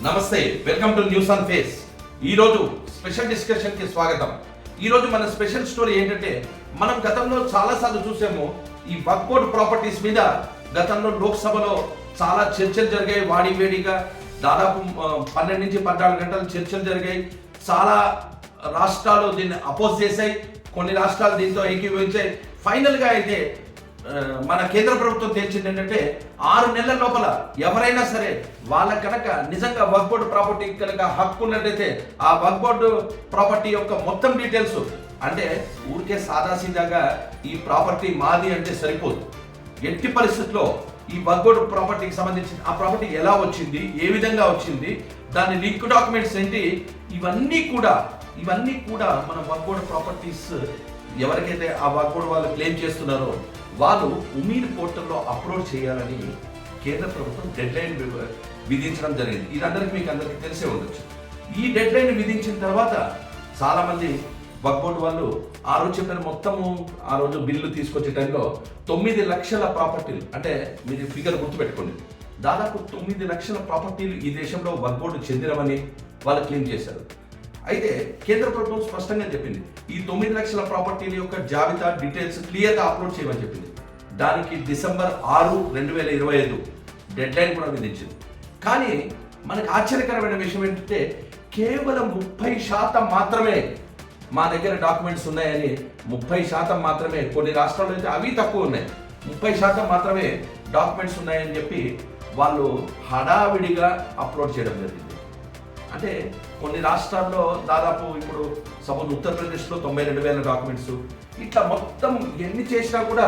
నమస్తే, welcome to news on face. ఈరోజు special discussion కి స్వాగతం. ఈరోజు మన స్పెషల్ స్టోరీ ఏంటంటే, మనం గతంలో చాలాసార్లు చూసాము ఈ వక్ఫ్ బోర్డ్ ప్రాపర్టీస్ మీద. గతంలో లోక్సభలో చాలా చర్చలు జరిగాయి, వాడివేడిగా దాదాపు 12 నుంచి 14 గంటలు చర్చలు జరిగాయి. చాలా రాష్ట్రాలు దీన్ని అపోజ్ చేశాయి, కొన్ని రాష్ట్రాలు దీంతో ఏకీభవించాయి. ఫైనల్గా అయితే మన కేంద్ర ప్రభుత్వం తేల్చింది ఏంటంటే, 6 నెలల లోపల ఎవరైనా సరే వాళ్ళ కనుక నిజంగా వక్ఫ్ బోర్డు ప్రాపర్టీ కనుక హక్కు ఉన్నట్టయితే ఆ వక్ఫ్ బోర్డు ప్రాపర్టీ యొక్క మొత్తం డీటెయిల్స్, అంటే ఊరికే సాదాసీదాగా ఈ ప్రాపర్టీ మాది అంటే సరిపోదు. ఎట్టి పరిస్థితుల్లో ఈ వక్ఫ్ బోర్డు ప్రాపర్టీకి సంబంధించి ఆ ప్రాపర్టీ ఎలా వచ్చింది, ఏ విధంగా వచ్చింది, దాని లింక్ డాక్యుమెంట్స్ ఏంటి, ఇవన్నీ కూడా మన వక్ఫ్ బోర్డు ప్రాపర్టీస్ ఎవరికైతే ఆ వక్ఫ్ బోర్డు వాళ్ళు క్లెయిమ్ చేస్తున్నారో వాళ్ళు ఉమీద్ పోర్టల్లో అప్లోడ్ చేయాలని కేంద్ర ప్రభుత్వం డెడ్ లైన్ విధించడం జరిగింది. ఇది అందరికీ తెలిసే ఉండొచ్చు. ఈ డెడ్ లైన్ విధించిన తర్వాత చాలా మంది వక్ఫ్ బోర్డు వాళ్ళు ఆ రోజు చెప్పిన మొత్తము, ఆ రోజు బిల్లు తీసుకొచ్చే టైంలో 9 లక్షల ప్రాపర్టీలు, అంటే మీరు ఫిగర్ గుర్తుపెట్టుకోండి, దాదాపు 9 లక్షల ప్రాపర్టీలు ఈ దేశంలో వక్ఫ్ బోర్డు చెందినవని వాళ్ళు క్లెయిమ్ చేశారు. అయితే కేంద్ర ప్రభుత్వం స్పష్టంగా చెప్పింది, ఈ 9 లక్షల ప్రాపర్టీల యొక్క జాబితా డీటెయిల్స్ క్లియర్గా అప్లోడ్ చేయమని చెప్పింది. దానికి డిసెంబర్ 6, 2025 డెడ్ లైన్ కూడా విధించింది. కానీ మనకు ఆశ్చర్యకరమైన విషయం ఏంటంటే, కేవలం 30% మాత్రమే మా దగ్గర డాక్యుమెంట్స్ ఉన్నాయని, 30% మాత్రమే, కొన్ని రాష్ట్రాల్లో అయితే అవి తక్కువ ఉన్నాయి, 30% మాత్రమే డాక్యుమెంట్స్ ఉన్నాయని చెప్పి వాళ్ళు హడావిడిగా అప్లోడ్ చేయడం జరిగింది. అంటే కొన్ని రాష్ట్రాల్లో దాదాపు ఇప్పుడు సపోజ్ ఉత్తరప్రదేశ్లో 92,000 డాక్యుమెంట్స్, ఇట్లా మొత్తం ఎన్ని చేసినా కూడా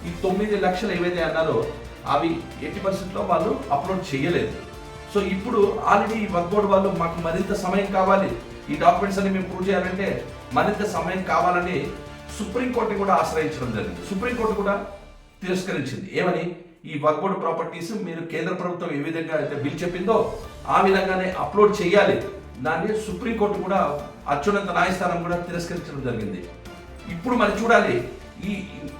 ఈ 9 లక్షలు ఏవైతే అన్నారో అవి ఎట్టి పరిస్థితుల్లో వాళ్ళు అప్లోడ్ చేయలేదు. సో ఇప్పుడు ఆల్రెడీ ఈ వక్ఫ్ బోర్డు వాళ్ళు మాకు మరింత సమయం కావాలి, ఈ డాక్యుమెంట్స్ అన్ని మేము ప్రూవ్ చేయాలంటే మరింత సమయం కావాలని సుప్రీంకోర్టుని కూడా ఆశ్రయించడం జరిగింది. సుప్రీంకోర్టు కూడా తిరస్కరించింది. ఏమని, ఈ వక్ఫ్ బోర్డు ప్రాపర్టీస్ మీరు కేంద్ర ప్రభుత్వం ఏ విధంగా అయితే బిల్ చెప్పిందో ఆ విధంగానే అప్లోడ్ చేయాలి. దాన్ని సుప్రీంకోర్టు కూడా, అత్యున్నత న్యాయస్థానం కూడా తిరస్కరించడం జరిగింది. ఇప్పుడు మరి చూడాలి,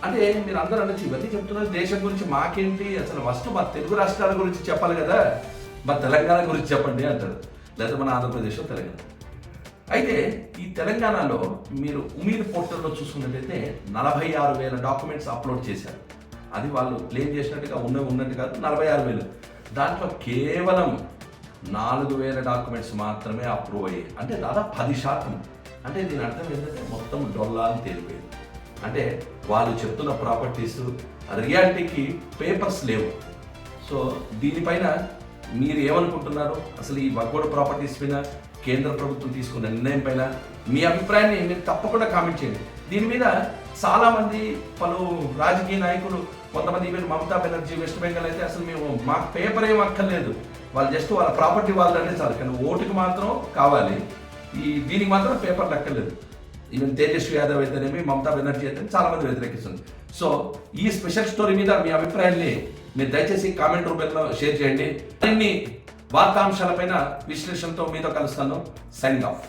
అంటే మీరు అందరూ అనొచ్చు, ఇవన్నీ చెప్తున్నారు దేశం గురించి, మాకేంటి అసలు, ఫస్ట్ మా తెలుగు రాష్ట్రాల గురించి చెప్పాలి కదా, మా తెలంగాణ గురించి చెప్పండి అంటారు, లేదా మన ఆంధ్రప్రదేశ్, తెలంగాణ. అయితే ఈ తెలంగాణలో మీరు ఉమీద్ పోర్టల్లో చూసుకున్నట్లయితే 46,000 డాక్యుమెంట్స్ అప్లోడ్ చేశారు. అది వాళ్ళు క్లెయిమ్ చేసినట్టుగా ఉన్నట్టు కాదు, 46,000. దాంట్లో కేవలం 4,000 డాక్యుమెంట్స్ మాత్రమే అప్రూవ్ అయ్యాయి, అంటే దాదాపు 10%. అంటే దీని అర్థం ఏంటంటే మొత్తం డొల్లా అని తేలిపోయింది. అంటే వాళ్ళు చెప్తున్న ప్రాపర్టీస్ రియాలిటీకి పేపర్స్ లేవు. సో దీనిపైన మీరు ఏమనుకుంటున్నారు, అసలు ఈ వక్ఫ్ బోర్డు ప్రాపర్టీస్ పైన కేంద్ర ప్రభుత్వం తీసుకున్న నిర్ణయం పైన మీ అభిప్రాయాన్ని మీరు తప్పకుండా కామెంట్ చేయండి. దీని మీద చాలామంది పలు రాజకీయ నాయకులు, కొంతమంది ఈవెన్ మమతా బెనర్జీ వెస్ట్ బెంగాల్ అయితే అసలు మేము మాకు పేపర్ ఏం అక్కర్లేదు, వాళ్ళు జస్ట్ వాళ్ళ ప్రాపర్టీ వాళ్ళంటే చాలు, కానీ ఓటుకి మాత్రం కావాలి, దీనికి మాత్రం పేపర్లు అక్కర్లేదు. ఈవెన్ తేజస్వి యాదవ్ అయితేనేమి, మమతా బెనర్జీ అయితే చాలా మంది వ్యతిరేకిస్తుంది. సో ఈ స్పెషల్ స్టోరీ మీద మీ అభిప్రాయాన్ని మీరు దయచేసి కామెంట్ రూపంలో షేర్ చేయండి. అన్ని వార్తాంశాలపైన విశ్లేషణతో మీతో కలుస్తాను. Signing off.